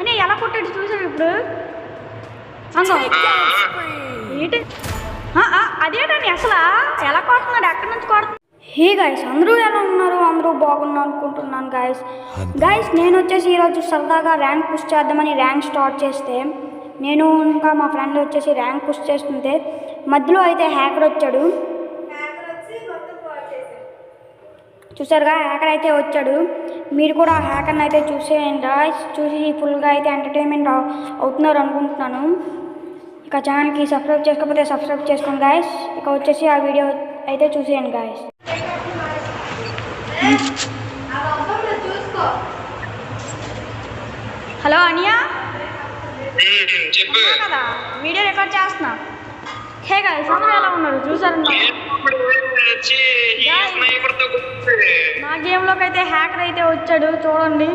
అని ఎలా కొట్టాడు చూసాడు ఇప్పుడు ఏంటి అదేటని అసలు ఎలా కొడుతున్నాడు ఎక్కడి నుంచి కొడుతున్నాడు. హే గైస్ అందరూ ఎలా ఉన్నారు? అందరూ బాగున్నారు అనుకుంటున్నాను గైస్ నేను వచ్చేసి ఈరోజు సరదాగా ర్యాంక్ పుష్ చేద్దామని ర్యాంక్ స్టార్ట్ చేస్తే నేను ఇంకా మా ఫ్రెండ్ వచ్చేసి ర్యాంక్ పుష్ చేస్తుంటే మధ్యలో అయితే హ్యాకర్ వచ్చాడు. చూసారుగా హ్యాకర్ అయితే వచ్చాడు. మీరు కూడా హ్యాకర్ని అయితే చూసేయండి గాయ్స్. చూసి ఫుల్గా అయితే ఎంటర్టైన్మెంట్ అవుతున్నారు అనుకుంటున్నాను. ఇక ఛానల్కి సబ్స్క్రైబ్ చేసుకోకపోతే సబ్స్క్రైబ్ చేసుకోండి గాయ్స్. ఇక వచ్చేసి ఆ వీడియో అయితే చూసేయండి గాయ్స్. హలో అనియా కదా వీడియో రికార్డ్ చేస్తున్నా. హే గాయ్స్ అందరూ ఎలా ఉన్నారు చూసారు? నా గేమ్లోకి అయితే హ్యాకర్ అయితే వచ్చాడు చూడండి.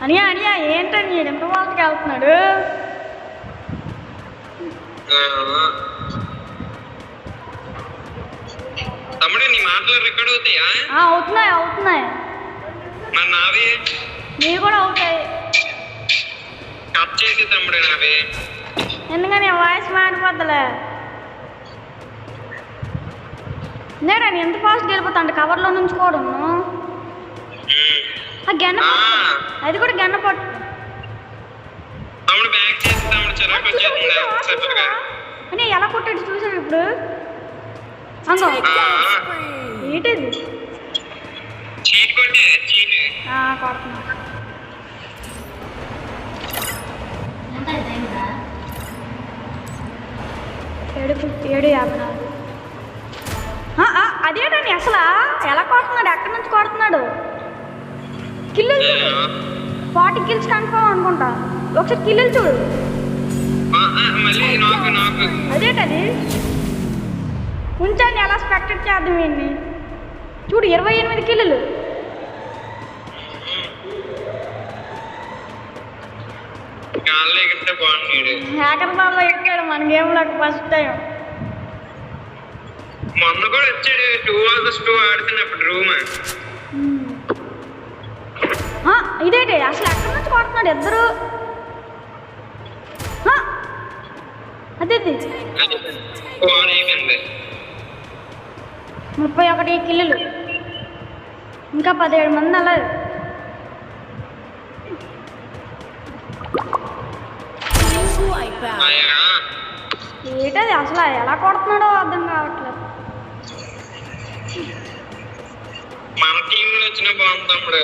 అనియా అనియా ఏంటని ఎంత వాళ్ళకి వెళ్తున్నాడు? అవుతున్నాయి అవుతున్నాయి నీవి కూడా అవుతాయి. ఎందుకని వాయిస్ మారిపోద్దలే. నేడా ఎంత ఫాస్ట్ వెళ్ళిపోతాండి కవర్లో నుంచుకోవడం. గెన్న అది కూడా గెన్న పట్టు అని ఎలా కొట్టాడు చూసాడు ఇప్పుడు ఏంటిది కొడుతున్నా. 7:54 అదేటని అసలు ఎలా కొడుతున్నాడు ఎక్కడి నుంచి కొడుతున్నాడు? కిల్లులు చూడు 40 కిల్స్ కన్ఫర్మ్ అనుకుంటా. ఒకసారి కిల్లులు చూడు. అదేటది ఉంచండి ఎలా స్పెక్టెడ్ చేద్దాం వీడిని. చూడు 28 కిల్లులు. హ్యాకర్ బాబా ఎక్కాడు మన గేమ్లోకి ఫస్ట్ టైం. మొన్న కూడా వచ్చాడు 2 ఆడుతున్నప్పుడు రూమ్. ఇదేంటి అసలు ఎక్కడి నుంచి కొడుతున్నాడు ఇద్దరు? అదే 31 కిల్లులు ఇంకా 17 మంది అలా. ఏంటది అసలు ఎలా కొడుతున్నాడో అర్థం కావట్లేదు. మన టీంలో వచ్చిన బాగుంది తమ్ముడు.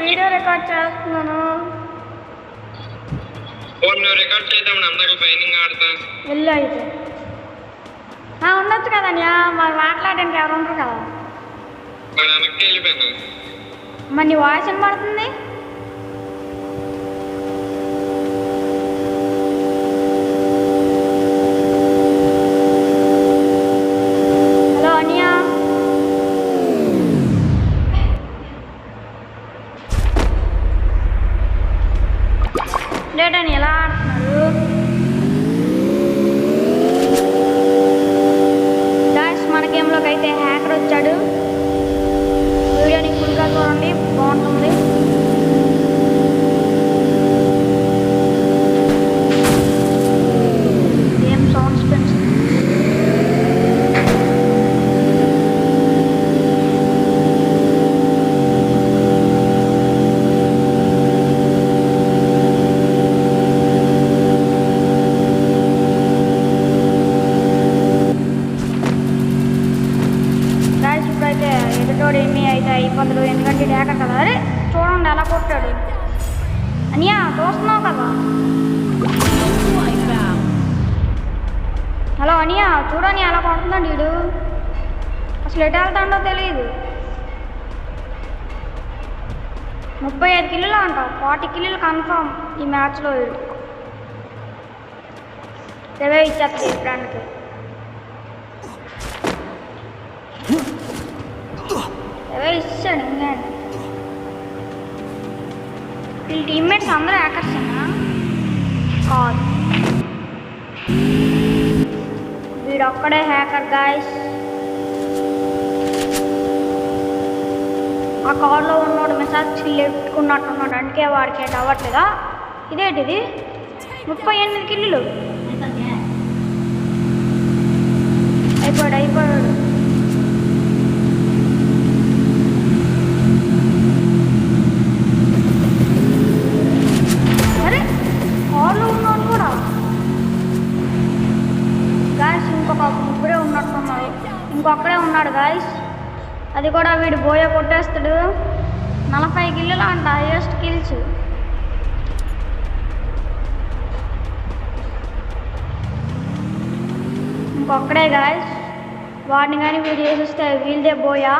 వీడియో రికార్డ్ చేస్తున్నాను. రికార్డ్ చేద్దాం అందరికి ట్రైనింగ్ ఆడతా వెళ్ళు అయితే ఉండొచ్చు కదన్యా మరి మాట్లాడడానికి ఎవరు ఉంటారు కదా. వెనక్కి వెళ్ళిపోయాను. మరి నీ వాయిస్ ఏం పడుతుంది? హలో అనియా లేటని ఎలా ఆడుతున్నాడు? మన గేమ్లోకి అయితే హ్యాకర్ వచ్చాడు. వీడియోని ఫుల్గా చూడండి బాగుంటుంది. ఏం సౌండ్స్ ఫ్రెండ్స్. ఇప్పుడైతే ఎదుటోడు ఏమీ అయితే ఇబ్బందులు ఎందుకంటే హ్యాకర్ కదా. అరే చూడండి ఎలా కొట్టాడు. అనియా చూస్తున్నావు కదా. హలో అనియా చూడని ఎలా కొడుతున్నాడు వీడు. అసలు ఎటు వెళ్తాడో తెలియదు. 35 కిల్లులు అంటావు 40 కిల్లులు కన్ఫర్మ్ ఈ మ్యాచ్లో. వీడు రివైవ్ ఇచ్చేస్తుంది ఫ్రెండ్కి. ఇచ్చాడు ఇంగ్లాండ్. వీళ్ళ టీమ్మేట్స్ అందరూ హ్యాకర్సేనా కాదు. వీడొక్కడే హ్యాకర్ గాయస్. ఆ కార్లో ఉన్నోడు మెసేజ్ పెట్టుకున్నట్టున్నాడు, అందుకే వాడికి ఏట అవ్వట్లేదా? ఇదేంటిది 38 కిల్లులు అయిపోయాడు. అరే కార్లో ఉన్నాడు కూడా గాయస్. ఇంకొక ముగ్గురే ఉన్నట్టున్నారు, ఇంకొక్కడే ఉన్నాడు గాయస్. అది కూడా వీడు బోయ కొట్టేస్తాడు. 40 కిల్లులు అంట, హైయెస్ట్ కిల్స్. ఇంకొక్కడే గాయస్. వాడిని కానీ వీడు చేసేస్తే వీళ్ళదే బోయా.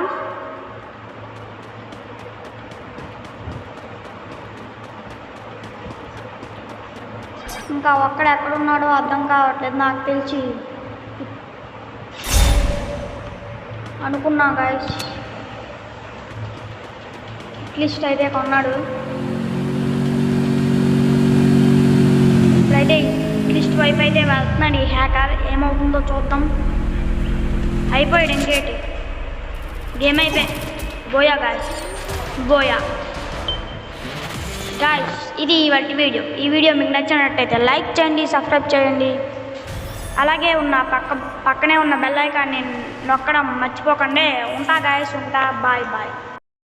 ఇంకా ఒక్కడ ఎక్కడున్నాడో అర్థం కావట్లేదు నాకు తెలిసి అనుకున్నా గాయస్. అట్లీస్ట్ అయితే కొన్నాడు. ఇప్పుడైతే అట్లీస్ట్ వైపు అయితే వెళ్తున్నాడు ఈ హ్యాకర్. ఏమవుతుందో చూద్దాం. అయిపోయాడు ఇంకేటి, గేమ్ అయిపోయి బోయా గాయస్, బోయా గాయస్. ఇది ఇవాటి వీడియో. ఈ వీడియో మీకు నచ్చినట్టయితే లైక్ చేయండి, సబ్స్క్రైబ్ చేయండి. అలాగే పక్కనే ఉన్న బెల్ ఐకాన్ని నొక్కడం మర్చిపోకండి. ఉంటా గాయస్, ఉంటా. Bye bye.